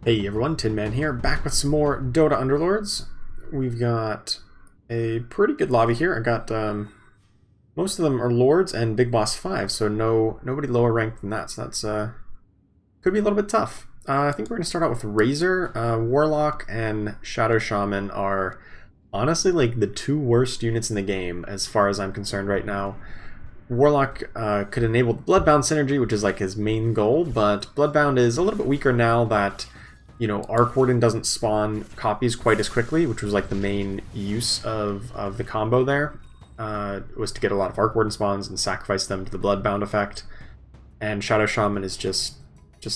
Hey everyone, Tin Man here, back with some more Dota Underlords. We've got a pretty good lobby here. I got most of them are Lords and Big Boss 5, so nobody lower ranked than that. So that's could be a little bit tough. I think we're gonna start out with Razor, Warlock, and Shadow Shaman are honestly like the two worst units in the game as far as I'm concerned right now. Warlock could enable Bloodbound synergy, which is like his main goal, but Bloodbound is a little bit weaker now that Arc Warden doesn't spawn copies quite as quickly, which was like the main use of the combo there, was to get a lot of Arc Warden spawns and sacrifice them to the Bloodbound effect. And Shadow Shaman is just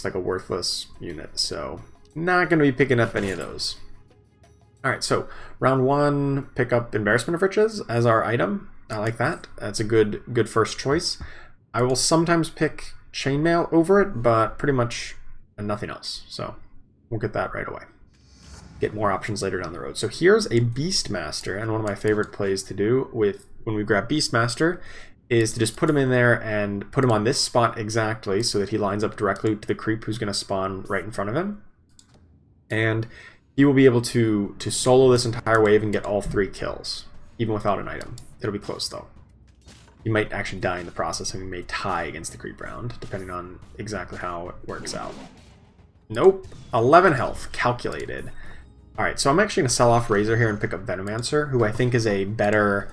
like a worthless unit, so not going to be picking up any of those. Alright, so round one, pick up Embarrassment of Riches as our item. I like that. That's a good first choice. I will sometimes pick Chainmail over it, but pretty much nothing else, so we'll get that right away. Get more options later down the road. So here's a Beastmaster, and one of my favorite plays to do when we grab Beastmaster is to just put him in there and put him on this spot exactly so that he lines up directly to the creep who's going to spawn right in front of him. And he will be able to solo this entire wave and get all 3 kills, even without an item. It'll be close though. He might actually die in the process, and we may tie against the creep round, depending on exactly how it works out. Nope. 11 health. Calculated. Alright, so I'm actually going to sell off Razor here and pick up Venomancer, who I think is a better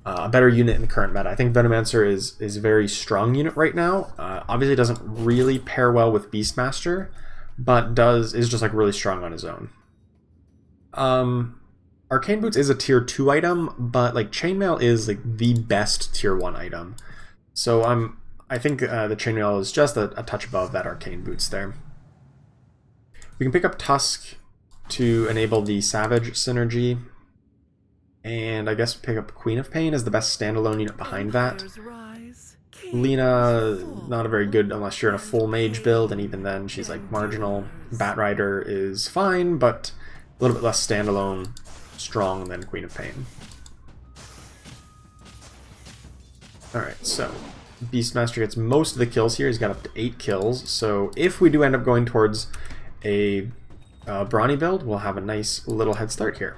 unit in the current meta. I think Venomancer is a very strong unit right now. Obviously doesn't really pair well with Beastmaster, but is just like really strong on his own. Arcane Boots is a tier 2 item, but like Chainmail is like the best tier 1 item. So I think the Chainmail is just a touch above that Arcane Boots there. We can pick up Tusk to enable the Savage synergy, and I guess pick up Queen of Pain as the best standalone unit behind that. Lena, not a very good unless you're in a full mage build, and even then she's like marginal. Batrider is fine, but a little bit less standalone strong than Queen of Pain. Alright, so Beastmaster gets most of the kills here. He's got up to 8 kills, so if we do end up going towards a Brawny build, we'll have a nice little head start here.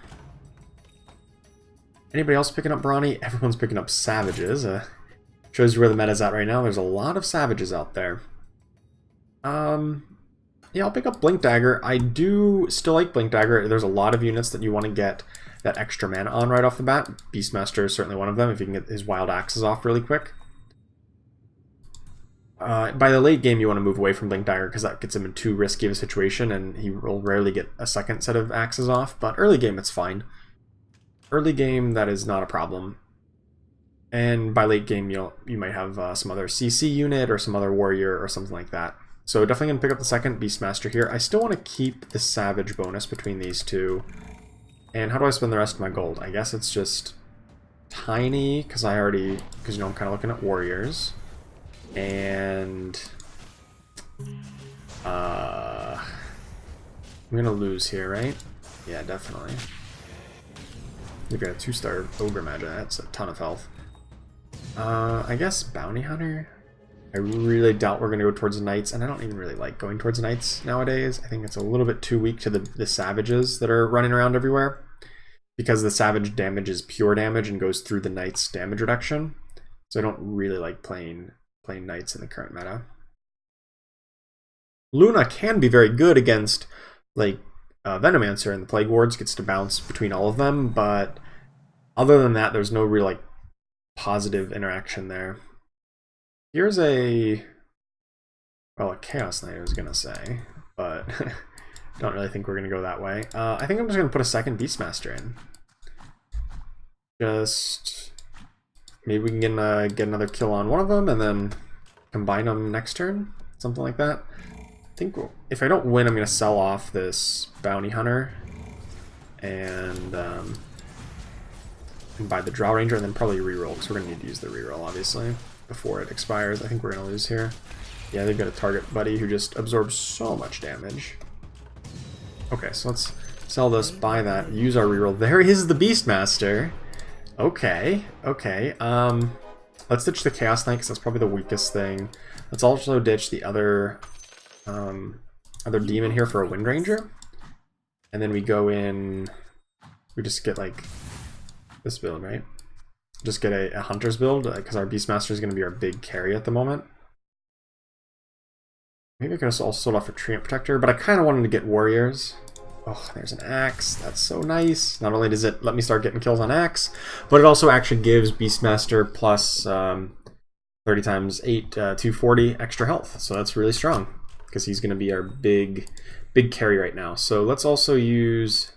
Anybody else picking up Brawny? Everyone's picking up Savages. Shows you where the meta's at right now. There's a lot of Savages out there. Yeah, I'll pick up Blink Dagger. I do still like Blink Dagger. There's a lot of units that you want to get that extra mana on right off the bat. Beastmaster is certainly one of them, if you can get his Wild Axes off really quick. By the late game, you want to move away from Blink Dagger because that gets him in too risky of a situation, and he will rarely get a second set of axes off. But early game, it's fine. Early game, that is not a problem. And by late game, you might have some other CC unit or some other warrior or something like that. So definitely going to pick up the second Beastmaster here. I still want to keep the Savage bonus between these two. And how do I spend the rest of my gold? I guess it's just Tiny, because I'm kind of looking at warriors. And I'm gonna lose here, right? Yeah, definitely. We've got a 2-star Ogre Magi, that's a ton of health. I guess Bounty Hunter? I really doubt we're gonna go towards Knights, and I don't even really like going towards Knights nowadays. I think it's a little bit too weak to the Savages that are running around everywhere, because the Savage damage is pure damage and goes through the Knight's damage reduction. So I don't really like playing Knights in the current meta. Luna can be very good against like Venomancer, and the Plague Wards gets to bounce between all of them, but other than that, there's no real like positive interaction there. Here's a Chaos Knight I was gonna say, but don't really think we're gonna go that way. I think I'm just gonna put a second Beastmaster in. Just maybe we can get another kill on one of them and then combine them next turn, something like that. I think if I don't win, I'm gonna sell off this Bounty Hunter and buy the Draw Ranger, and then probably reroll, because we're gonna need to use the reroll obviously before it expires. I think we're gonna lose here. Yeah, they've got a target buddy who just absorbs so much damage. Okay, so let's sell this, buy that, use our reroll. There is the Beastmaster. Okay. Let's ditch the Chaos Knight, because that's probably the weakest thing. Let's also ditch the other other demon here for a Wind Ranger. And then we go in, we just get like this build, right? Just get a Hunter's build, because our Beastmaster is going to be our big carry at the moment. Maybe I could also sold off for Treant Protector, but I kind of wanted to get Warriors. Oh, there's an Axe. That's so nice. Not only does it let me start getting kills on Axe, but it also actually gives Beastmaster plus 30 times 8, 240 extra health. So that's really strong, because he's going to be our big carry right now. So let's also use...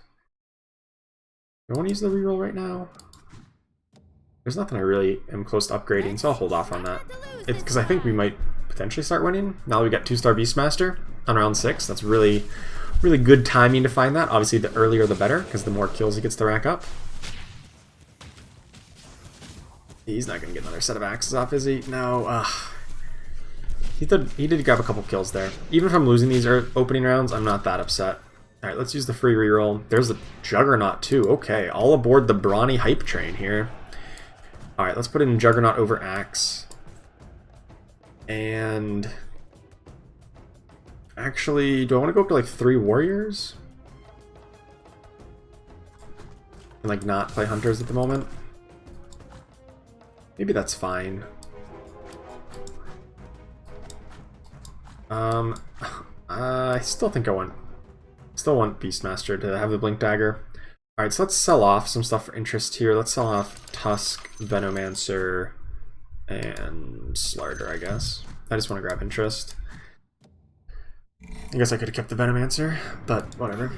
Do I want to use the reroll right now? There's nothing I really am close to upgrading, so I'll hold off on that. It's because I think we might potentially start winning. Now that we got 2-star Beastmaster on round 6, that's really good timing to find that. Obviously, the earlier the better, because the more kills he gets to rack up. He's not going to get another set of axes off, is he? No. He did grab a couple kills there. Even if I'm losing these opening rounds, I'm not that upset. Alright, let's use the free reroll. There's the Juggernaut, too. Okay, all aboard the Brawny hype train here. Alright, let's put in Juggernaut over Axe. And... actually, do I want to go up to like 3 Warriors? And like not play Hunters at the moment? Maybe that's fine. I still think I want Beastmaster to have the Blink Dagger. Alright, so let's sell off some stuff for interest here. Let's sell off Tusk, Venomancer, and Slarder, I guess. I just want to grab interest. I guess I could have kept the Venomancer, but whatever.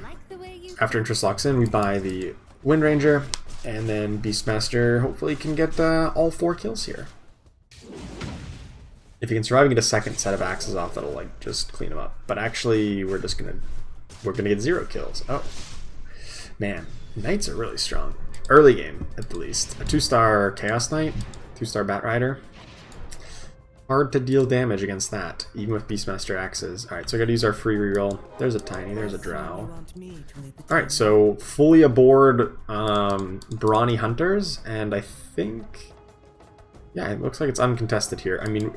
After interest locks in, we buy the Wind Ranger, and then Beastmaster hopefully can get all 4 kills here. If he can survive and get a second set of axes off, that'll like just clean him up. But actually, we're gonna get 0 kills. Oh, man, Knights are really strong. Early game, at the least. A 2-star Chaos Knight, 2-star Bat Rider. Hard to deal damage against that, even with Beastmaster axes. Alright, so I gotta use our free reroll. There's a Tiny, there's a Drow. Alright, so fully aboard Brawny Hunters, and I think... yeah, it looks like it's uncontested here. I mean,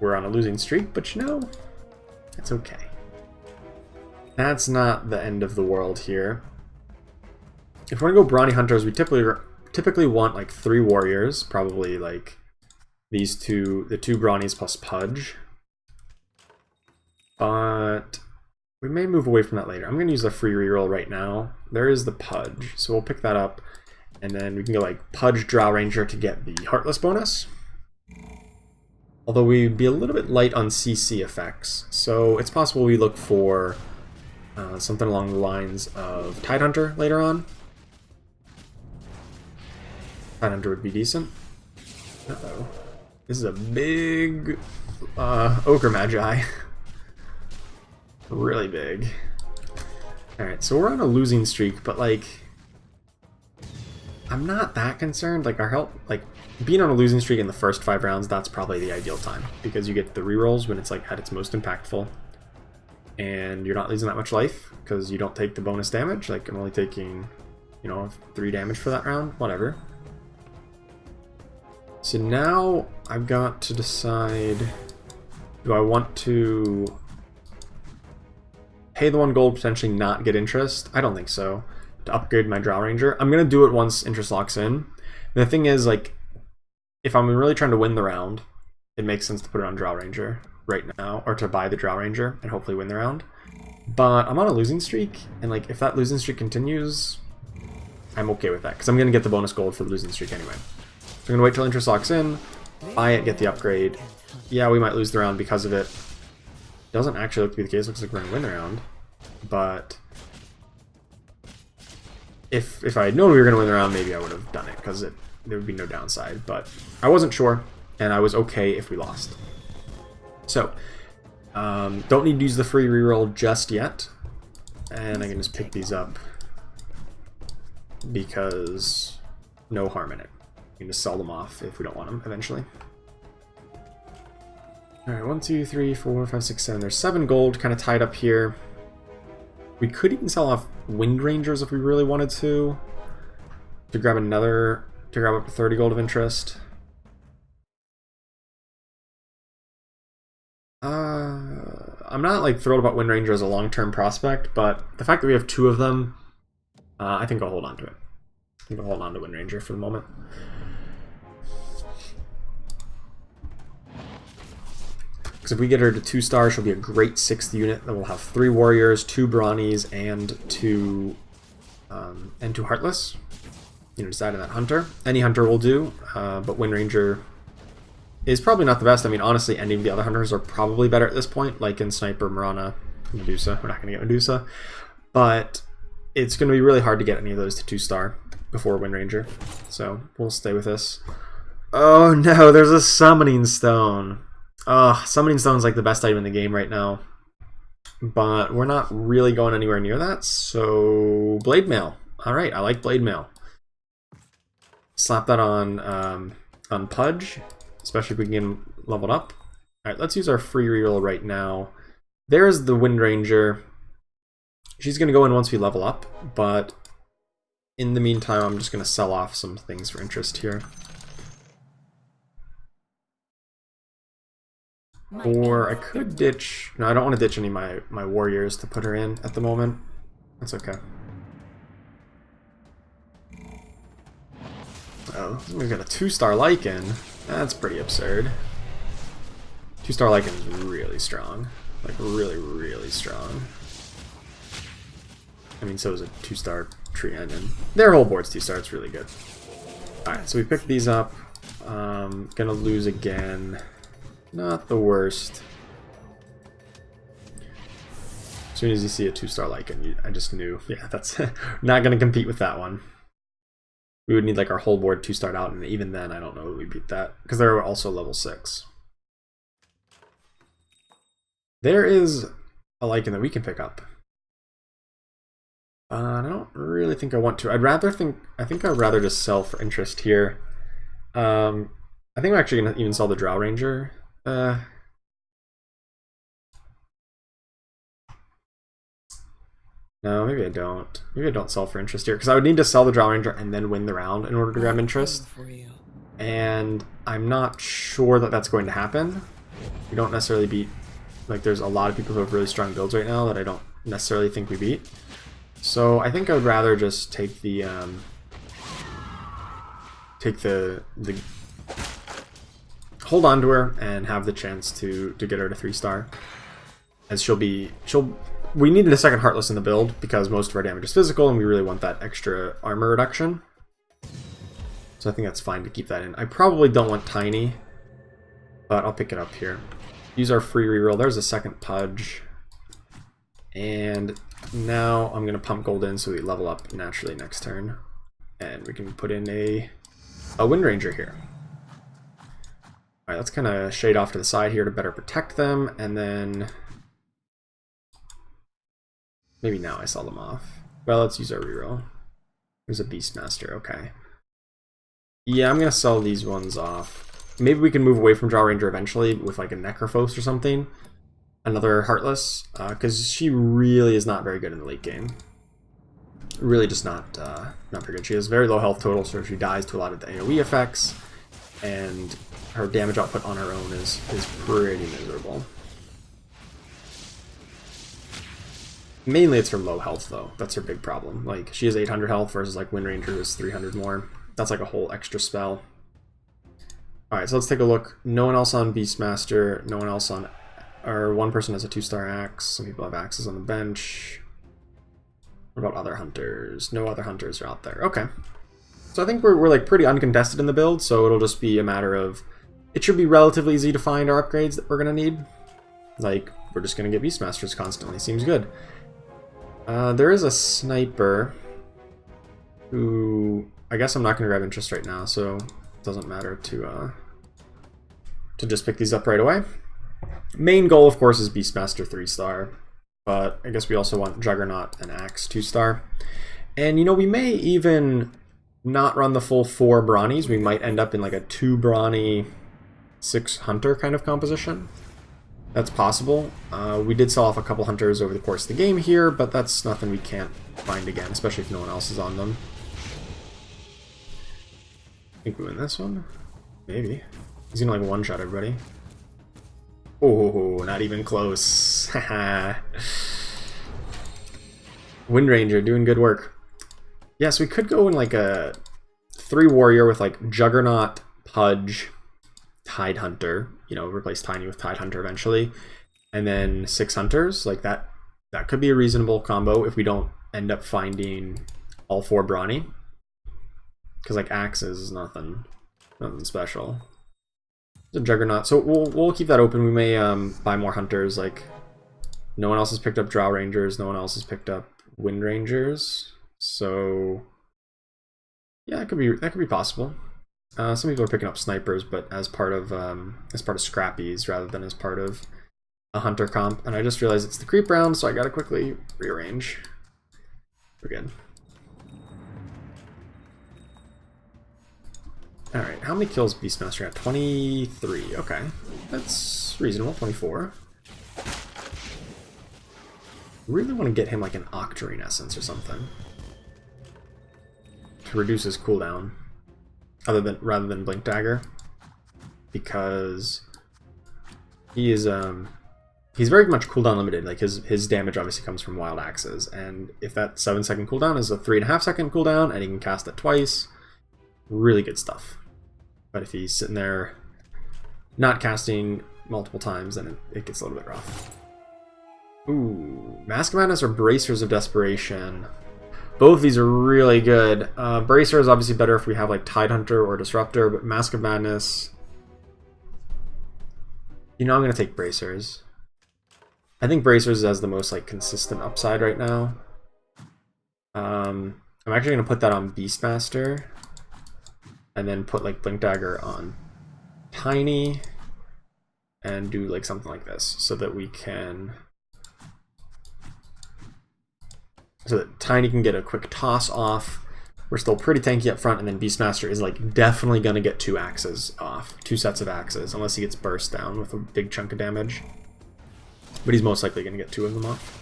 we're on a losing streak, but you know, it's okay. That's not the end of the world here. If we're gonna go Brawny Hunters, we typically want like 3 Warriors, probably like these two, the 2 Brawnies plus Pudge. But we may move away from that later. I'm gonna use the free reroll right now. There is the Pudge, so we'll pick that up, and then we can go like Pudge Drow Ranger to get the Heartless bonus. Although we'd be a little bit light on CC effects, so it's possible we look for something along the lines of Tidehunter later on. Tidehunter would be decent. Uh-oh. This is a big Ogre Magi. Really big. Alright, so we're on a losing streak, but like... I'm not that concerned. Like, our health... like, being on a losing streak in the first 5 rounds, that's probably the ideal time. Because you get the rerolls when it's like at its most impactful. And you're not losing that much life, because you don't take the bonus damage. Like, I'm only taking, you know, 3 damage for that round. Whatever. So now I've got to decide, do I want to pay the 1 gold, potentially not get interest? I don't think so. To upgrade my Drow Ranger. I'm going to do it once interest locks in. And the thing is, like, if I'm really trying to win the round, it makes sense to put it on Drow Ranger right now, or to buy the Drow Ranger and hopefully win the round. But I'm on a losing streak, and like, if that losing streak continues, I'm okay with that, because I'm going to get the bonus gold for the losing streak anyway. So I'm going to wait till interest locks in, buy it, get the upgrade. Yeah, we might lose the round because of it. Doesn't actually look to be the case. Looks like we're going to win the round. But if I had known we were going to win the round, maybe I would have done it, because there would be no downside. But I wasn't sure, and I was okay if we lost. So, don't need to use the free reroll just yet. And I can just pick these up, because no harm in it. We can just sell them off if we don't want them eventually. Alright, 1, 2, 3, 4, 5, 6, 7. There's 7 gold kind of tied up here. We could even sell off Wind Rangers if we really wanted to grab up to 30 gold of interest. I'm not like thrilled about Wind Ranger as a long-term prospect, but the fact that we have 2 of them, I think I'll hold on to it. I think I'll hold on to Wind Ranger for the moment. Because if we get her to 2 stars, she'll be a great 6th unit. Then we'll have 3 warriors, 2 Brawnies, and 2 Heartless. You know, decide on that hunter. Any hunter will do, but Wind Ranger is probably not the best. I mean, honestly, any of the other hunters are probably better at this point, like in Sniper, Marana, Medusa. We're not going to get Medusa. But it's going to be really hard to get any of those to 2 star before Wind Ranger. So we'll stay with this. Oh no, there's a Summoning Stone. Summoning Stone's like the best item in the game right now. But we're not really going anywhere near that, so Blade Mail. Alright, I like Blade Mail. Slap that on Pudge, especially if we can get him leveled up. Alright, let's use our free reroll right now. There's the Wind Ranger. She's going to go in once we level up, but in the meantime, I'm just going to sell off some things for interest here. Or I could ditch... No, I don't want to ditch any of my warriors to put her in at the moment. That's okay. Oh, we've got a 2-star Lycan. That's pretty absurd. 2-star Lycan is really strong. Like, really, really strong. I mean, so is a 2-star Tree Onion. Their whole board's 2-star, it's really good. Alright, so we picked these up. Gonna lose again. Not the worst. As soon as you see a 2-star Lycan, I just knew, yeah, that's not gonna compete with that one. We would need like our whole board 2-starred out, and even then I don't know if we beat that, because they're also level 6. There is a Lycan that we can pick up. I don't really think I want to. I think I'd rather just sell for interest here. I think I'm actually gonna even sell the Drow Ranger. No, maybe I don't. Maybe I don't sell for interest here, because I would need to sell the Drow Ranger and then win the round in order to grab interest. And I'm not sure that that's going to happen. We don't necessarily beat... Like, there's a lot of people who have really strong builds right now that I don't necessarily think we beat. So I think I would rather just take the... hold on to her and have the chance to get her to 3-star. As we needed a second Heartless in the build because most of our damage is physical and we really want that extra armor reduction. So I think that's fine to keep that in. I probably don't want Tiny, but I'll pick it up here. Use our free reroll. There's a second Pudge. And now I'm going to pump gold in so we level up naturally next turn. And we can put in a Wind Ranger here. Alright, let's kind of shade off to the side here to better protect them, and then... Maybe now I sell them off. Well, let's use our reroll. There's a Beastmaster, okay. Yeah, I'm going to sell these ones off. Maybe we can move away from Drow Ranger eventually with like a Necrophos or something. Another Heartless, because she really is not very good in the late game. Really just not very good. She has very low health total, so she dies to a lot of the AoE effects, and her damage output on her own is pretty miserable. Mainly it's her low health though. That's her big problem. Like, she has 800 health versus like Wind Ranger is 300 more. That's like a whole extra spell. Alright, so let's take a look. No one else on Beastmaster, no one else on... Or one person has a 2-star axe. Some people have axes on the bench. What about other hunters? No other hunters are out there. Okay. So I think we're like pretty uncontested in the build, so it'll just be a matter of... It should be relatively easy to find our upgrades that we're going to need. Like, we're just going to get Beastmasters constantly. Seems good. There is a Sniper who... I guess I'm not going to grab interest right now, so it doesn't matter to just pick these up right away. Main goal, of course, is Beastmaster 3-star, but I guess we also want Juggernaut and Axe 2-star. And, you know, we may even not run the full 4 Brawnies. We might end up in like a 2 Brawny, 6 Hunter kind of composition. That's possible. We did sell off a couple Hunters over the course of the game here, but that's nothing we can't find again, especially if no one else is on them. I think we win this one? Maybe. He's gonna like one-shot everybody. Oh, not even close. Haha. Wind Ranger doing good work. Yes, we could go in like a 3 warrior with like Juggernaut, Pudge, Tide Hunter. You know, replace Tiny with Tide Hunter eventually. And then 6 hunters. Like that could be a reasonable combo if we don't end up finding all 4 Brawny. Because like axes is nothing special. The Juggernaut. So we'll keep that open. We may buy more hunters. Like no one else has picked up Drow Rangers. No one else has picked up Wind Rangers. So yeah, that could be possible. Some people are picking up snipers, but as part of scrappies rather than as part of a hunter comp. And I just realized it's the creep round, so I gotta quickly rearrange. We're good. Alright, how many kills Beastmaster got? 23. Okay. That's reasonable. 24. Really want to get him like an Octarine Essence or something. To reduce his cooldown. Rather than Blink Dagger. Because he is he's very much cooldown limited. Like his damage obviously comes from wild axes. And if that 7-second cooldown is a 3.5-second cooldown and he can cast it twice, really good stuff. But if he's sitting there not casting multiple times, then it gets a little bit rough. Ooh, Mask of Madness or Bracers of Desperation. Both of these are really good. Bracer is obviously better if we have like Tidehunter or Disruptor, but Mask of Madness... You know I'm going to take Bracers. I think Bracers has the most like consistent upside right now. I'm actually going to put that on Beastmaster. And then put like Blink Dagger on Tiny. And do like something like this. So that we can... So that Tiny can get a quick toss off. We're still pretty tanky up front, and then Beastmaster is like definitely gonna get 2 axes off. 2 sets of axes, unless he gets burst down with a big chunk of damage. But he's most likely gonna get 2 of them off.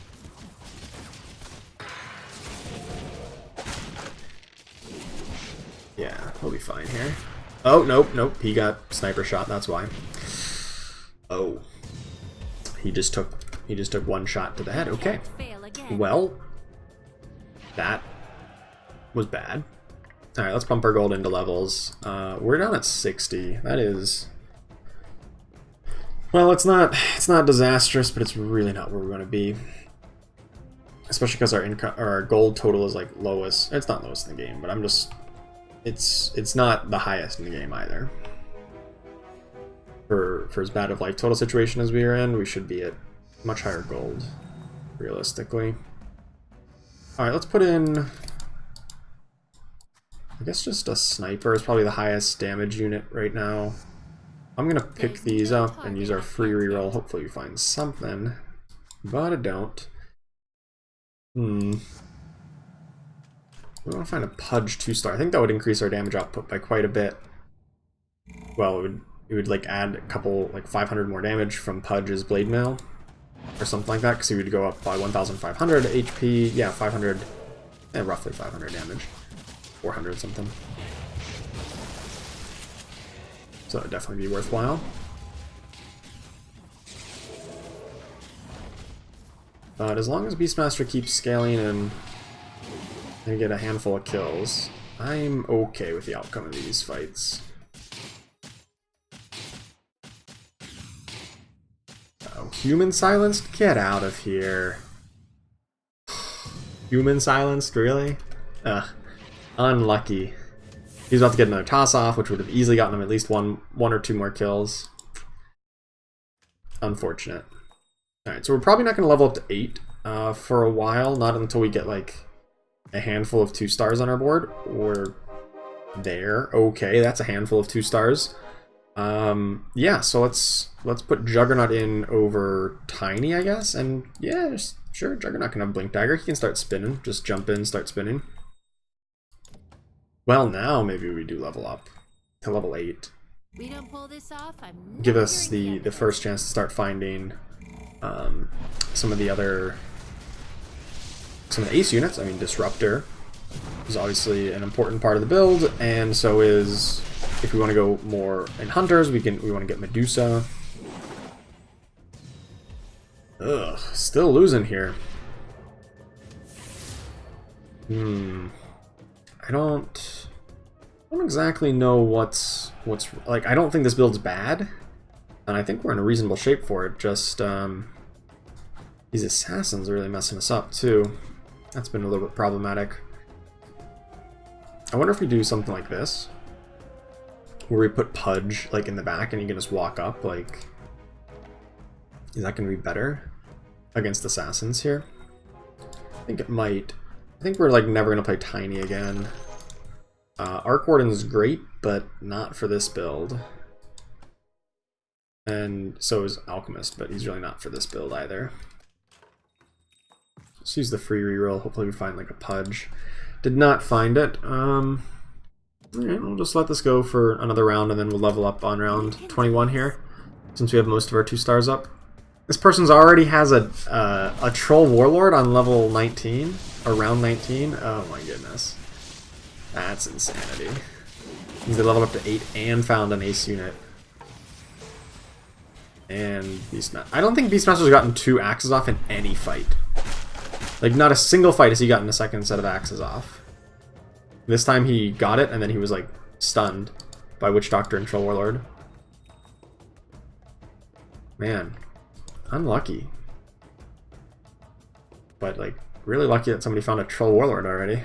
Yeah, he'll be fine here. Oh, nope, he got sniper shot, that's why. Oh. He just took 1 shot to the head, okay. Well, that was bad. Alright, let's pump our gold into levels. We're down at 60. That is... Well, it's not disastrous, but it's really not where we're going to be. Especially because our gold total is like lowest. It's not lowest in the game, but I'm just... It's not the highest in the game either. For as bad of life total situation as we are in, we should be at much higher gold, realistically. Alright, let's put in... I guess just a sniper is probably the highest damage unit right now. I'm gonna pick these up and use our free reroll. Hopefully we find something. But I don't. We want to find a Pudge 2-star. I think that would increase our damage output by quite a bit. Well, it would like add a couple, like 500 more damage from Pudge's Blade Mail. Or something like that, because he would go up by 1,500 HP. Yeah, 500, roughly 500 damage. 400 something. So that would definitely be worthwhile. But as long as Beastmaster keeps scaling and get a handful of kills, I'm okay with the outcome of these fights. Oh, human silenced? Get out of here. Human silenced? Really? Ugh. Unlucky. He was about to get another toss off, which would have easily gotten him at least one or 2 more kills. Unfortunate. Alright, so we're probably not going to level up to 8 for a while, not until we get like a handful of 2 stars on our board. We're there. Okay, that's a handful of 2 stars. Yeah, so let's put Juggernaut in over Tiny, I guess, and yeah, sure, Juggernaut can have Blink Dagger. He can start spinning. Just jump in, start spinning. Well, now maybe we do level up to level 8. We don't pull this off, give us the first chance to start finding some of the ace units. I mean, Disruptor is obviously an important part of the build, and so is, if we want to go more in hunters, we want to get Medusa. Still losing here. I don't exactly know what's like. I don't think this build's bad, and I think we're in a reasonable shape for it. Just these assassins are really messing us up too. That's been a little bit problematic. I wonder if we do something like this, where we put Pudge like in the back and you can just walk up. Like, is that going to be better against assassins here? I think it might. I think we're like never going to play Tiny again. Arc Warden's great, but not for this build. And so is Alchemist, but he's really not for this build either. Let's use the free reroll. Hopefully we find like a Pudge. Did not find it. Alright, we'll just let this go for another round and then we'll level up on round 21 here, since we have most of our 2 stars up. This person's already has a Troll Warlord on level 19, or round 19. Oh my goodness. That's insanity. They leveled up to 8 and found an ace unit. And Beastmaster. I don't think Beastmaster's gotten 2 axes off in any fight. Like, not a single fight has he gotten a second set of axes off. This time he got it, and then he was, like, stunned by Witch Doctor and Troll Warlord. Man. Unlucky. But, like, really lucky that somebody found a Troll Warlord already.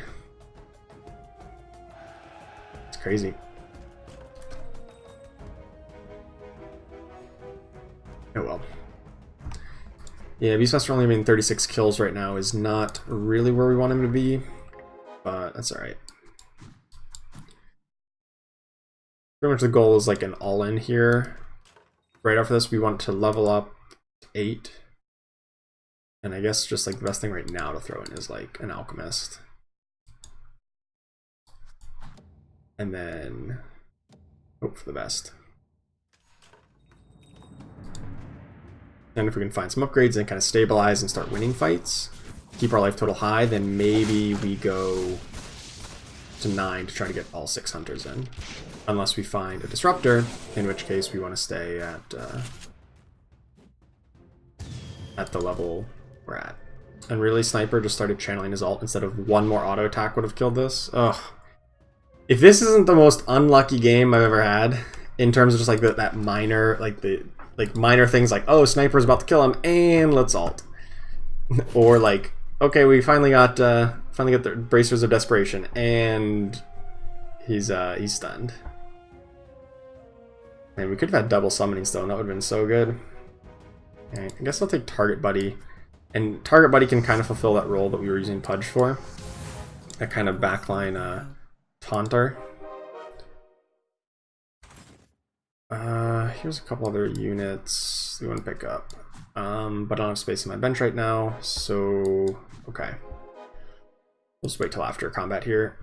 It's crazy. Oh well. Yeah, Beastmaster only having 36 kills right now is not really where we want him to be, but that's alright. Pretty much the goal is like an all-in here. Right after this we want to level up to 8. And I guess just like the best thing right now to throw in is like an Alchemist. And then hope for the best. And if we can find some upgrades and kind of stabilize and start winning fights, keep our life total high, then maybe we go to 9 to try to get all 6 hunters in. Unless we find a disruptor, in which case we want to stay at the level we're at. And really, Sniper just started channeling his ult instead of 1 more auto attack would have killed this. Ugh. If this isn't the most unlucky game I've ever had, in terms of just like that minor, like minor things like, oh, Sniper's about to kill him, and let's ult. Or like, okay, we finally got the Bracers of Desperation, and he's stunned. Man, we could have had double summoning still, and that would have been so good. Okay, I guess I'll take Target Buddy. And Target Buddy can kind of fulfill that role that we were using Pudge for. That kind of backline taunter. Here's a couple other units we want to pick up. But I don't have space in my bench right now, so okay. We'll just wait till after combat here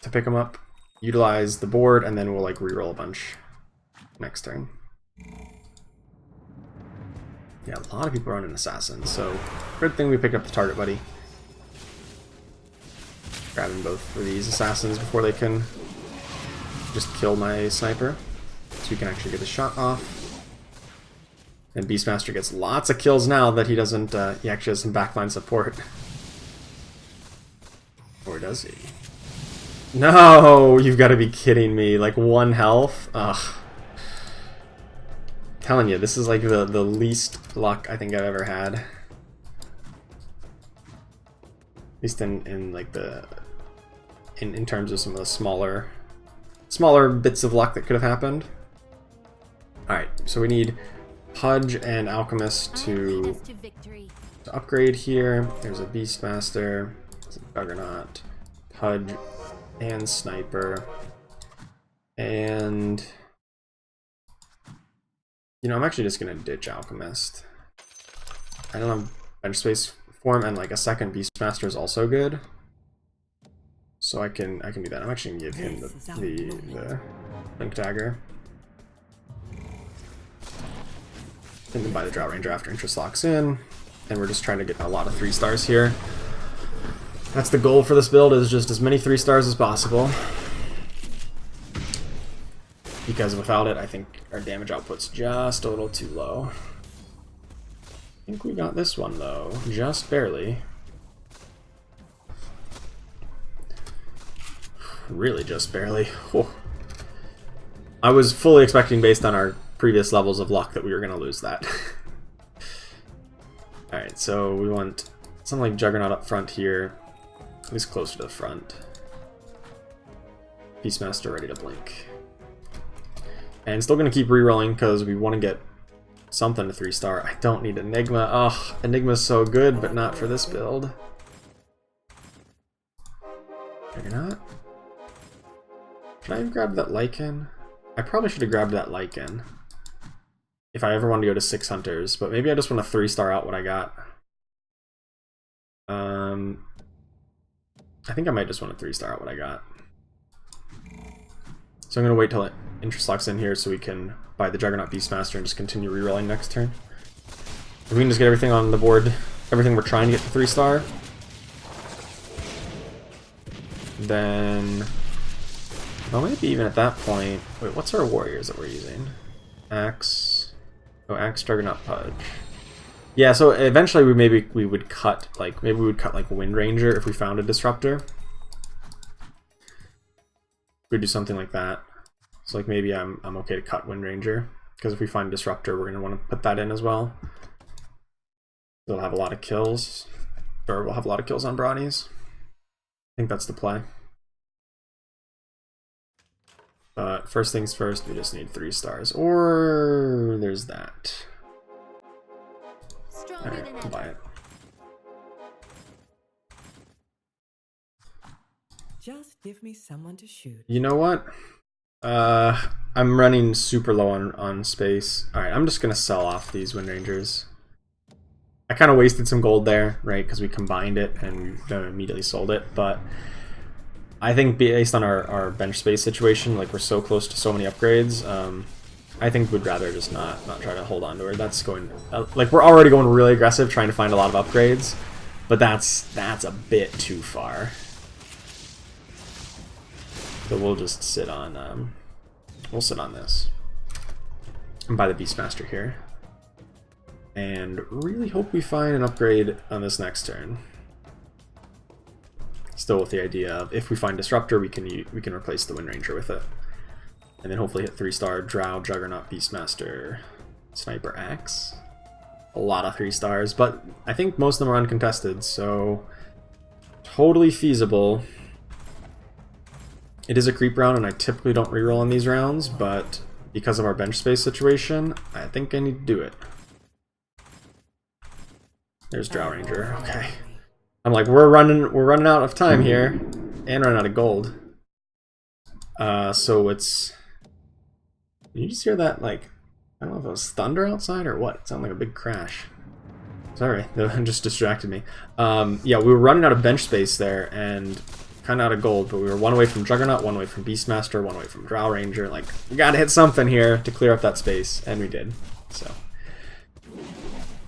to pick them up. Utilize the board, and then we'll like reroll a bunch next turn. Yeah, a lot of people are on an assassin, so good thing we picked up the Target Buddy. Grabbing both of these assassins before they can just kill my sniper. So we can actually get the shot off. And Beastmaster gets lots of kills now that he doesn't, he actually has some backline support. Or does he? No! You've got to be kidding me. Like 1 health? Ugh. Telling you, this is like the least luck I think I've ever had. At least in like the in terms of some of the smaller bits of luck that could have happened. Alright, so we need Pudge and Alchemist to upgrade here. There's a Beastmaster, there's a Juggernaut, Pudge, and Sniper. And you know, I'm actually just gonna ditch Alchemist. I don't have bench space for him, and like a second Beastmaster is also good. So I can do that. I'm actually gonna give him the Link Dagger. And then buy the Drought Ranger after interest locks in. And we're just trying to get a lot of 3 stars here. That's the goal for this build, is just as many 3 stars as possible. Because without it, I think our damage output's just a little too low. I think we got this one, though. Just barely. Really just barely. Oh. I was fully expecting, based on our previous levels of luck, that we were going to lose that. Alright, so we want something like Juggernaut up front here. At least closer to the front. Beastmaster ready to blink. And still going to keep rerolling because we want to get something to 3-star. I don't need Enigma. Ugh, Enigma's so good, but not for this build. Juggernaut? Should I have grabbed that Lycan? I probably should have grabbed that Lycan. If I ever wanted to go to 6 Hunters, but maybe I just want to 3-star out what I got. I think I might just want to 3-star out what I got. So I'm going to wait till it interlocks in here so we can buy the Juggernaut Beastmaster and just continue rerolling next turn. If we can just get everything on the board, everything we're trying to get to 3-star, then... well, maybe even at that point... wait, what's our warriors that we're using? Axe... oh, Axe, Juggernaut, Pudge. Yeah, so eventually we would cut, like, maybe we would cut, like, Wind Ranger if we found a Disruptor. We'd do something like that. So, like, maybe I'm okay to cut Wind Ranger, because if we find Disruptor, we're going to want to put that in as well. They'll have a lot of kills, or we'll have a lot of kills on Brawnies. I think that's the play. But first things first, we just need 3 stars. Or there's that. Alright, I'll buy it. Just give me someone to shoot. You know what? I'm running super low on space. Alright, I'm just gonna sell off these Wind Rangers. I kind of wasted some gold there, right? Because we combined it and we immediately sold it, but I think based on our bench space situation, like we're so close to so many upgrades, I think we'd rather just not try to hold on to her. That's going like we're already going really aggressive trying to find a lot of upgrades, but that's a bit too far. So we'll just sit on we'll sit on this and buy the Beastmaster here, and really hope we find an upgrade on this next turn. Still with the idea of if we find Disruptor, we can replace the Wind Ranger with it, and then hopefully hit 3-star Drow, Juggernaut, Beastmaster, Sniper, Axe. A lot of 3 stars, but I think most of them are uncontested, so totally feasible. It is a creep round, and I typically don't reroll on these rounds, but because of our bench space situation, I think I need to do it. There's Drow Ranger. Okay. I'm like, we're running out of time here, and running out of gold. So it's... Did you just hear that, like, I don't know if it was thunder outside or what? It sounded like a big crash. Sorry, that just distracted me. Yeah, we were running out of bench space there, and kind of out of gold, but we were 1 away from Juggernaut, 1 away from Beastmaster, 1 away from Drow Ranger. Like, we gotta hit something here to clear up that space, and we did. So,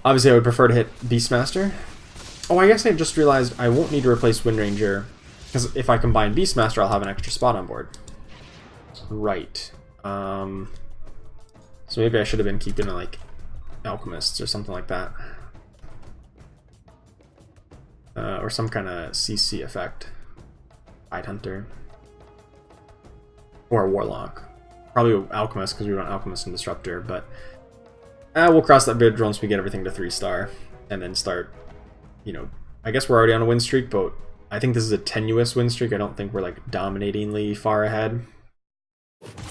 obviously I would prefer to hit Beastmaster. Oh, I guess I just realized I won't need to replace Wind Ranger, because if I combine Beastmaster, I'll have an extra spot on board. Right. So maybe I should have been keeping like Alchemists or something like that. Or some kind of CC effect. Hunter, or a Warlock. Probably Alchemist, because we want Alchemist and Disruptor, but we'll cross that bridge once we get everything to 3-star, and then start, you know, I guess we're already on a win streak, but I think this is a tenuous win streak. I don't think we're like dominatingly far ahead.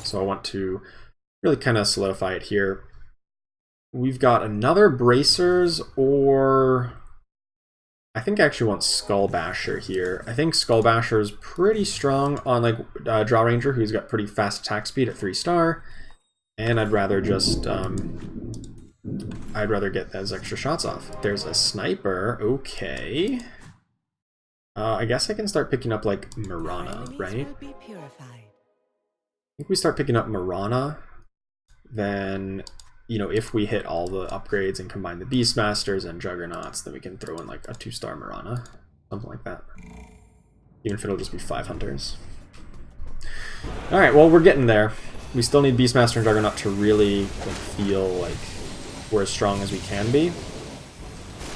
So I want to really kind of solidify it here. We've got another Bracers, or I think I actually want Skull Basher here. I think Skull Basher is pretty strong on like Drow Ranger, who's got pretty fast attack speed at 3-star, and I'd rather just I'd rather get those extra shots off. There's a Sniper. Okay. I guess I can start picking up like Marana, right? I think we start picking up Marana, then, you know, if we hit all the upgrades and combine the Beastmasters and Juggernauts, then we can throw in like a 2-star Marana. Something like that. Even if it'll just be 5 Hunters. Alright, well, we're getting there. We still need Beastmaster and Juggernaut to really feel like we're as strong as we can be.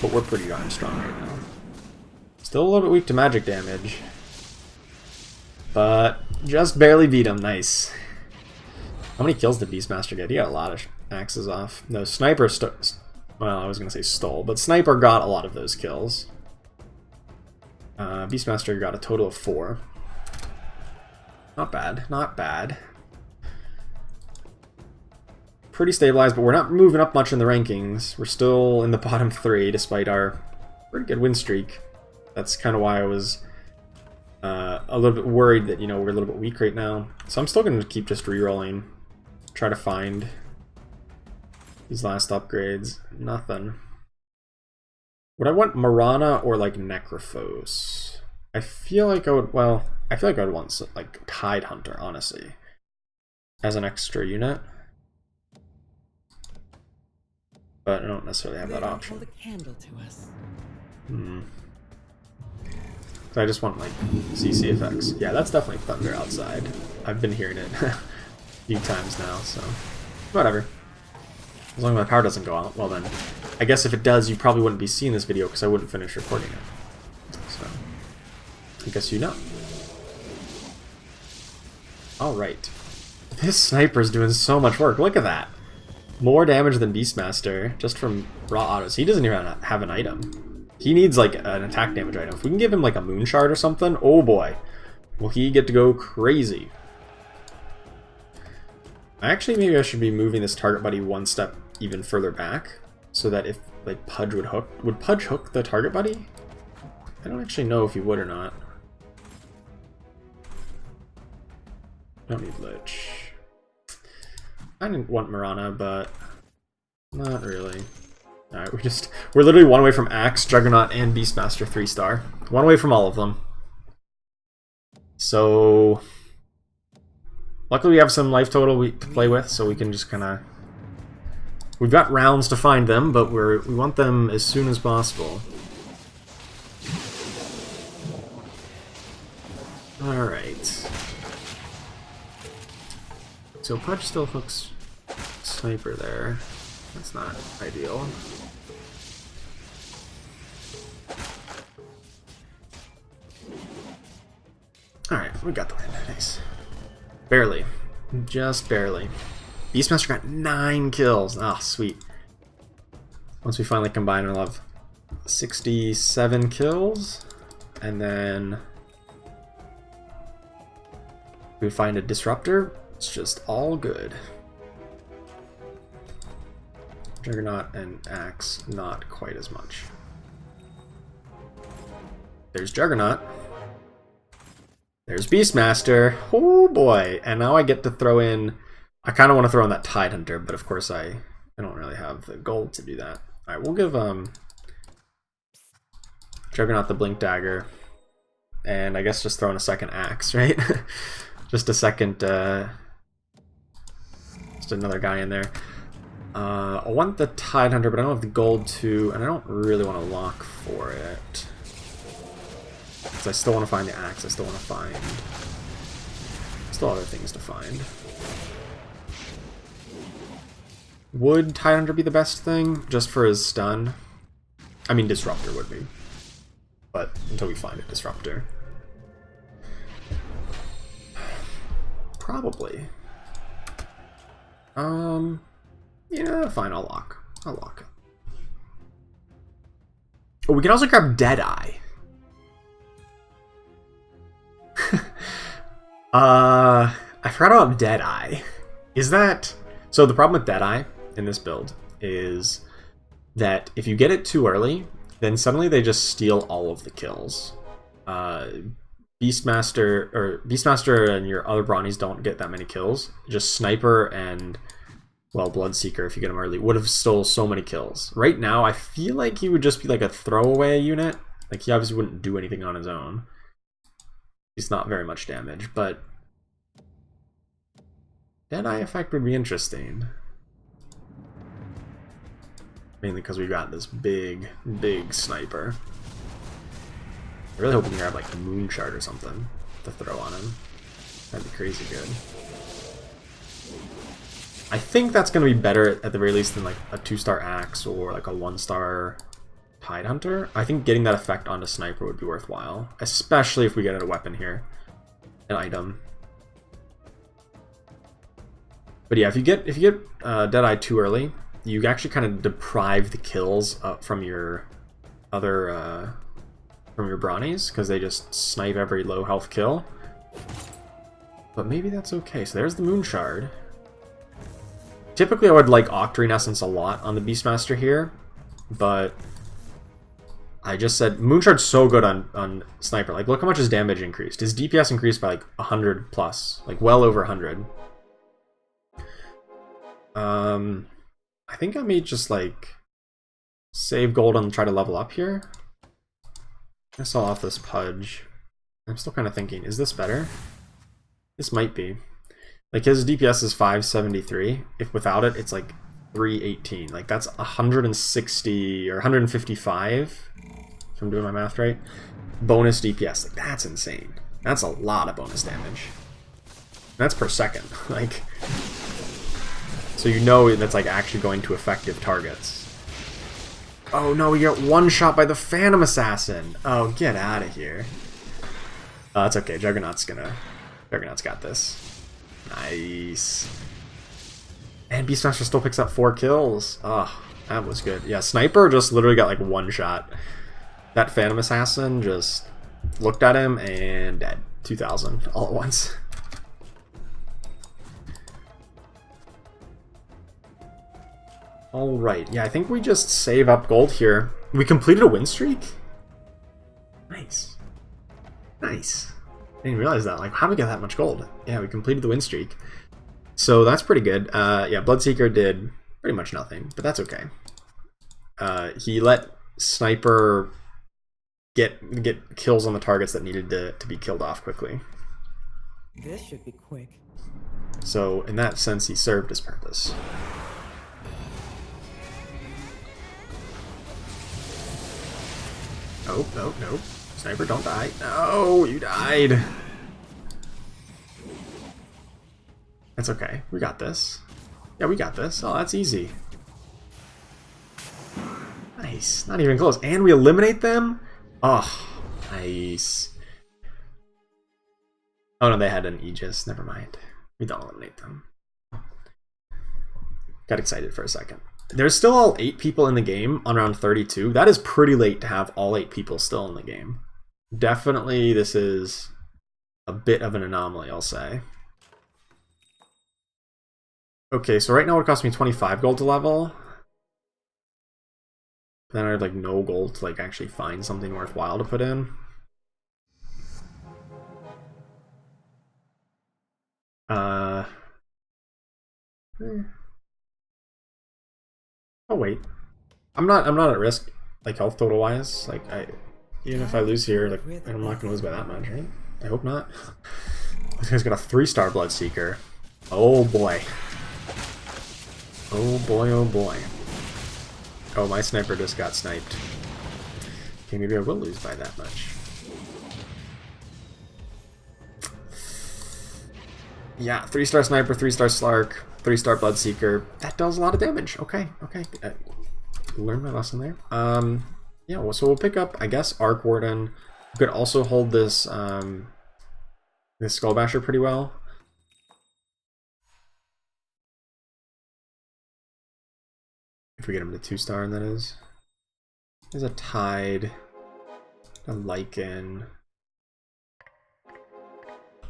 but we're pretty darn strong right now. Still a little bit weak to magic damage, but just barely beat him. Nice. How many kills did Beastmaster get? He got a lot of axes off. No, Sniper well, I was going to say stole, but Sniper got a lot of those kills. Beastmaster got a total of 4. Not bad, not bad. Pretty stabilized, but we're not moving up much in the rankings. We're still in the bottom 3 despite our pretty good win streak. That's kind of why I was a little bit worried that, you know, we're a little bit weak right now. So I'm still going to keep just rerolling. Try to find these last upgrades. Nothing. Would I want Marana or like Necrophos? I feel like I would, well, I feel like I would want like Tide Hunter, honestly, as an extra unit. But I don't necessarily have that option. Hold a candle to us. So I just want like CC effects. Yeah, that's definitely thunder outside. I've been hearing it a few times now, so whatever. As long as my power doesn't go out, well then, I guess if it does, you probably wouldn't be seeing this video because I wouldn't finish recording it. So, I guess you know. Alright. This sniper's doing so much work. Look at that. More damage than Beastmaster, just from raw autos. He doesn't even have an item. He needs like an attack damage item. If we can give him like a moon shard or something, oh boy, will he get to go crazy. Actually, maybe I should be moving this target buddy one step even further back, so that if like Pudge would hook, would Pudge hook the target buddy? I don't actually know if he would or not. Don't need Lich. I didn't want Marana, but not really. Alright, we're literally one away from Axe, Juggernaut, and Beastmaster 3-star. One away from all of them. So luckily we have some life total to play with, so we can just kinda, we've got rounds to find them, but we want them as soon as possible. Alright. So Pudge still hooks Sniper there. That's not ideal. Alright, we got the win. Nice. Barely. Just barely. Beastmaster got 9 kills. Ah, sweet. Once we finally combine, we'll have 67 kills. And then we find a Disruptor. It's just all good. Juggernaut and Axe, not quite as much. There's Juggernaut. There's Beastmaster. Oh boy. And now I get to throw in, I kind of want to throw in that Tide Hunter, but of course I don't really have the gold to do that. Alright, we'll give Juggernaut the Blink Dagger. And I guess just throw in a second Axe, right? Just a second, just another guy in there. I want the Tide Hunter, but I don't have the gold too, and I don't really want to lock for it. Because I still want to find the Axe, I still want to find... still other things to find. Would Tide Hunter be the best thing, just for his stun? I mean, Disruptor would be. But until we find a Disruptor. Probably. Yeah, fine, I'll lock. I'll lock. Oh, we can also grab Deadeye. I forgot about Deadeye. Is that... So the problem with Deadeye in this build is that if you get it too early, then suddenly they just steal all of the kills. Beastmaster and your other Brawnies don't get that many kills. Just Sniper and, well, Bloodseeker, if you get him early, would have stole so many kills. Right now, I feel like he would just be like a throwaway unit. Like, he obviously wouldn't do anything on his own. He's not very much damage, but Deadeye effect would be interesting. Mainly because we've got this big, big Sniper. I really hope we can grab like a moon shard or something to throw on him. That'd be crazy good. I think that's going to be better at the very least than like a 2-star Axe or like a 1-star Tide Hunter. I think getting that effect onto Sniper would be worthwhile, especially if we get a weapon here, an item. But yeah, if you get Deadeye too early, you actually kind of deprive the kills from your other from your Brawnies, because they just snipe every low health kill. But maybe that's okay. So there's the Moon Shard. Typically I would like Octarine Essence a lot on the Beastmaster here, but I just said Moonshard's so good on Sniper. Like, look how much his damage increased. His DPS increased by like 100 plus, like well over 100. I think I may just like save gold and try to level up here. I saw off this Pudge. I'm still kind of thinking, is this better? This might be. Like, his DPS is 573. If without it, it's like 318. Like, that's 160 or 155, if I'm doing my math right. Bonus DPS. Like, that's insane. That's a lot of bonus damage. That's per second. Like, so you know that's like actually going to effective targets. Oh no, we get one shot by the Phantom Assassin. Oh, get out of here. That's okay. Juggernaut's got this. Nice. And Beastmaster still picks up 4 kills. Oh, that was good. Yeah, Sniper just literally got like one shot. That Phantom Assassin just looked at him and dead. 2,000 all at once. Alright, yeah, I think we just save up gold here. We completed a win streak? Nice. Nice. I didn't realize that. Like, how did we get that much gold? Yeah, we completed the win streak. So that's pretty good. Yeah, Bloodseeker did pretty much nothing, but that's okay. He let Sniper get kills on the targets that needed to be killed off quickly. This should be quick. So, in that sense, he served his purpose. Nope, nope, nope. Sniper, don't die. No, you died. That's okay. We got this. Yeah, we got this. Oh, that's easy. Nice. Not even close. And we eliminate them? Oh, nice. Oh, no, they had an Aegis. Never mind. We don't eliminate them. Got excited for a second. There's still all 8 people in the game on round 32. That is pretty late to have all 8 people still in the game. Definitely, this is a bit of an anomaly, I'll say. Okay, so right now it costs me 25 gold to level. Then I had like no gold to like actually find something worthwhile to put in. Oh wait, I'm not at risk, like health total wise. Like even if I lose here, like I'm not gonna lose by that much, right? I hope not. This guy's got a 3-star Bloodseeker. Oh boy. Oh boy, oh boy. Oh, my Sniper just got sniped. Okay, maybe I will lose by that much. Yeah, 3-star Sniper, 3-star Slark, 3-star Bloodseeker. That does a lot of damage. Okay, okay. Learned my lesson there. Yeah, well, so we'll pick up, I guess, Arc Warden. We could also hold this, this Skullbasher pretty well. If we get him to 2-star, that is. There's a Tide, a Lycan.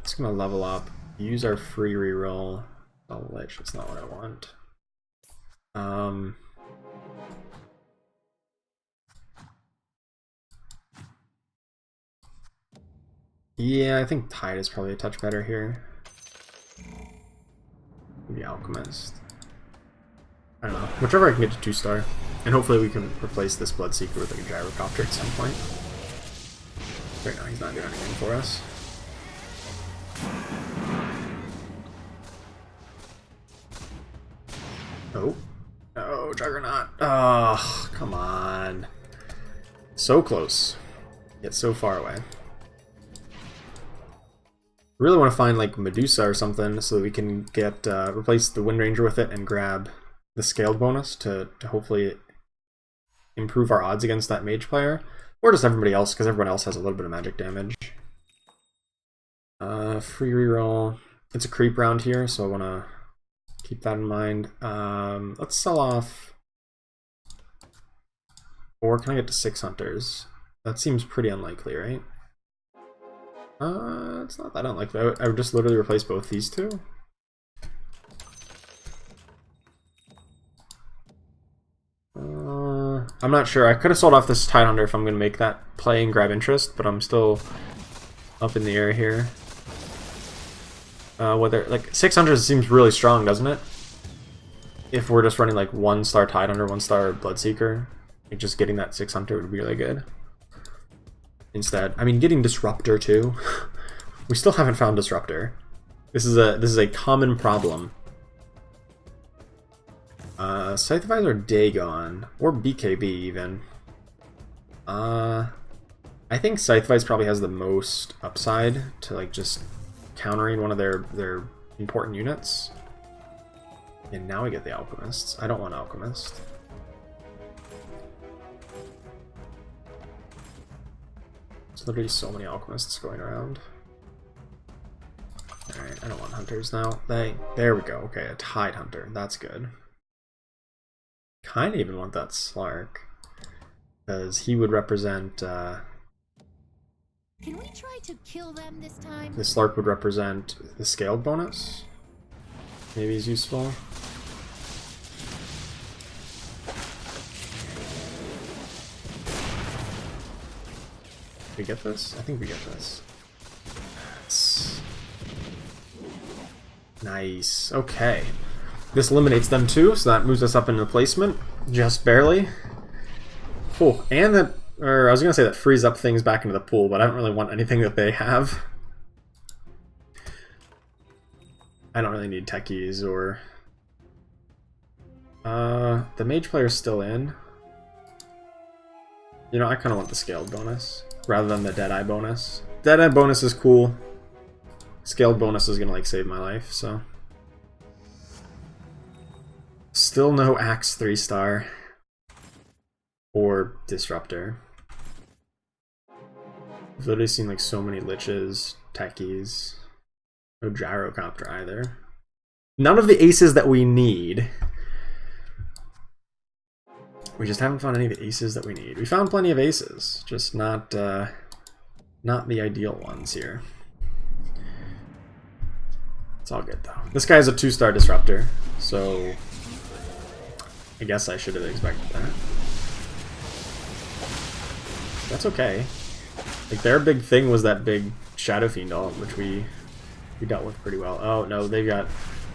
It's gonna level up. Use our free reroll. Oh, Lich, that's not what I want. Yeah, I think Tide is probably a touch better here. Maybe Alchemist. I don't know. Whichever I can get to 2-star. And hopefully we can replace this Bloodseeker with like a Gyrocopter at some point. Right now he's not doing anything for us. Oh. Oh, Juggernaut. Oh, come on. So close. Yet so far away. Really want to find like Medusa or something so that we can get replace the Wind Ranger with it and grab the scaled bonus to hopefully improve our odds against that mage player. Or just everybody else, because everyone else has a little bit of magic damage. Free reroll. It's a creep round here, so I want to keep that in mind. Let's sell off. Or can I get to 6 hunters? That seems pretty unlikely, right? It's not that unlikely. I would just literally replace both these two. I'm not sure. I could have sold off this Tide Hunter if I'm going to make that play and grab interest, but I'm still up in the air here. Whether like 600 seems really strong, doesn't it? If we're just running like 1-star Tide Hunter, 1-star Bloodseeker, like just getting that 600 would be really good. Instead, I mean, getting Disruptor too. We still haven't found Disruptor. This is a common problem. Scythevize or Dagon, or BKB even. I think Scythevize probably has the most upside to like just countering one of their important units. And now we get the Alchemists. I don't want Alchemist. There's literally so many Alchemists going around. Alright, I don't want Hunters now. There we go. Okay, a Tide Hunter. That's good. Kind of even want that Slark, because he would represent. Can we try to kill them this time? The Slark would represent the scaled bonus. Maybe he's useful. We get this? I think we get this. That's... Nice. Okay. This eliminates them too, so that moves us up into placement, just barely. Cool. And that, or I was gonna say that frees up things back into the pool, but I don't really want anything that they have. I don't really need techies or... the mage player's still in. You know, I kind of want the scaled bonus, rather than the Deadeye bonus. Deadeye bonus is cool. Scaled bonus is gonna, like, save my life, so... Still no Axe 3-star. Or Disruptor. I've literally seen like so many Liches, Techies. No Gyrocopter either. None of the aces that we need. We just haven't found any of the aces that we need. We found plenty of aces, just not the ideal ones here. It's all good though. This guy's a 2-star Disruptor, so... I guess I should have expected that. That's okay. Like, their big thing was that big Shadow Fiend ult, which we dealt with pretty well. Oh, no, they've got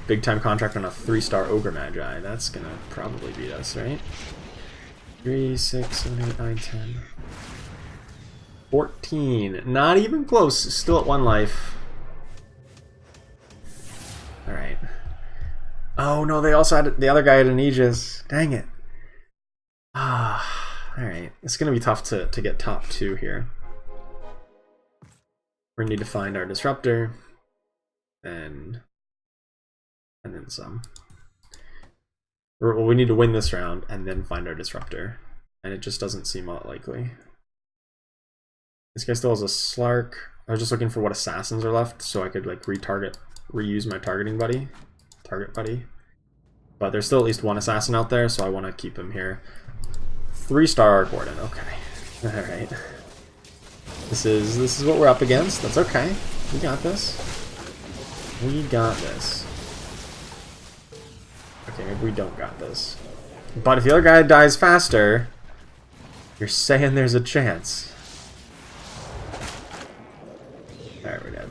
big time contract on a 3-star Ogre Magi. That's gonna probably beat us, right? 3, 6, 7, 8, 9, 10. 14. Not even close. Still at 1 life. Alright. Oh no, they also had the other guy had an Aegis. Dang it. Alright. It's gonna be tough to get top 2 here. We're gonna need to find our Disruptor. And then some. Well, we need to win this round and then find our Disruptor. And it just doesn't seem all that likely. This guy still has a Slark. I was just looking for what assassins are left so I could like reuse my target buddy. But there's still at least 1 assassin out there, so I want to keep him here. 3-star Arc Warden, okay. Alright. This is what we're up against. That's okay. We got this. We got this. Okay, maybe we don't got this. But if the other guy dies faster, you're saying there's a chance. Alright, we're dead.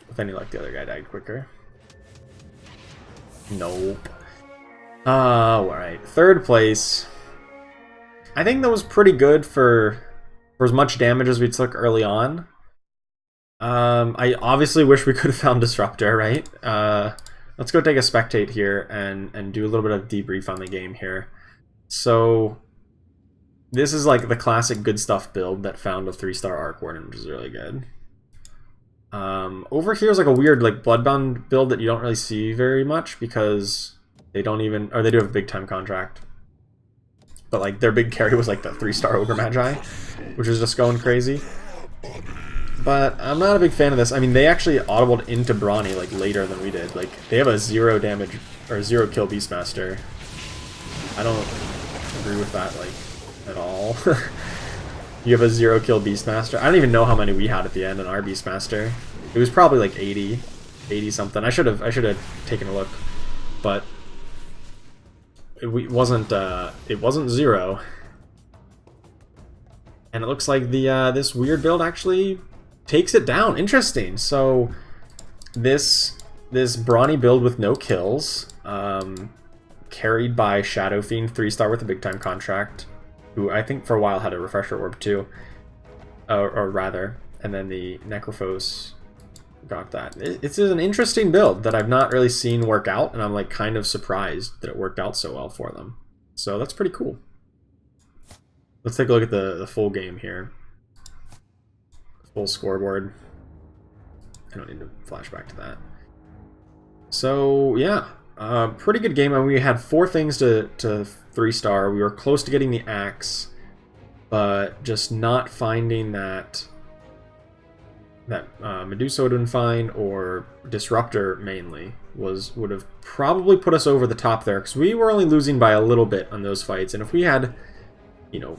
With any luck, the other guy died quicker. Nope. Alright. 3rd place. I think that was pretty good for as much damage as we took early on. I obviously wish we could have found Disruptor, right? Let's go take a spectate here and do a little bit of debrief on the game here. So, this is like the classic good stuff build that found a 3-star Arc Warden, which is really good. Over here is like a weird like Bloodbound build that you don't really see very much because they don't even, or they do have a big time contract. but like their big carry was like the 3-star Ogre Magi, which was just going crazy. But I'm not a big fan of this. I mean, they actually audibled into Brawny like later than we did. Like they have a 0 damage or 0 kill Beastmaster. I don't agree with that like at all. You have a 0 kill Beastmaster. I don't even know how many we had at the end in our Beastmaster. It was probably like 80 something. I should have taken a look, but it wasn't 0. And it looks like the this weird build actually takes it down. Interesting. So this Brawny build with no kills, carried by Shadow Fiend 3-star with a big time contract, who I think for a while had a refresher orb too, or rather, and then the Necrophos got that. It's an interesting build that I've not really seen work out, and I'm like kind of surprised that it worked out so well for them. So that's pretty cool. Let's take a look at the full game here. Full scoreboard. I don't need to flash back to that. So yeah, pretty good game. I mean, we had 4 things to 3-star. We were close to getting the axe, but just not finding that Medusa would have been fine, or Disruptor mainly would have probably put us over the top there, because we were only losing by a little bit on those fights, and if we had, you know,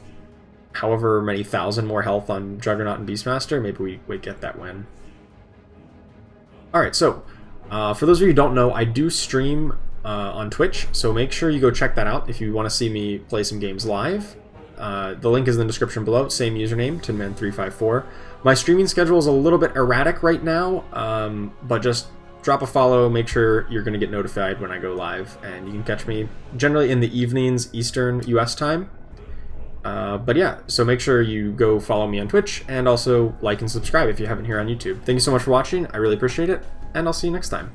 however many thousand more health on Juggernaut and Beastmaster, maybe we'd get that win. Alright, so for those of you who don't know, I do stream on Twitch, so make sure you go check that out if you want to see me play some games live. The link is in the description below, same username, tinman354. My streaming schedule is a little bit erratic right now, but just drop a follow, make sure you're going to get notified when I go live, and you can catch me generally in the evenings Eastern US time. But yeah, so make sure you go follow me on Twitch, and also like and subscribe if you haven't here on YouTube. Thank you so much for watching, I really appreciate it, and I'll see you next time.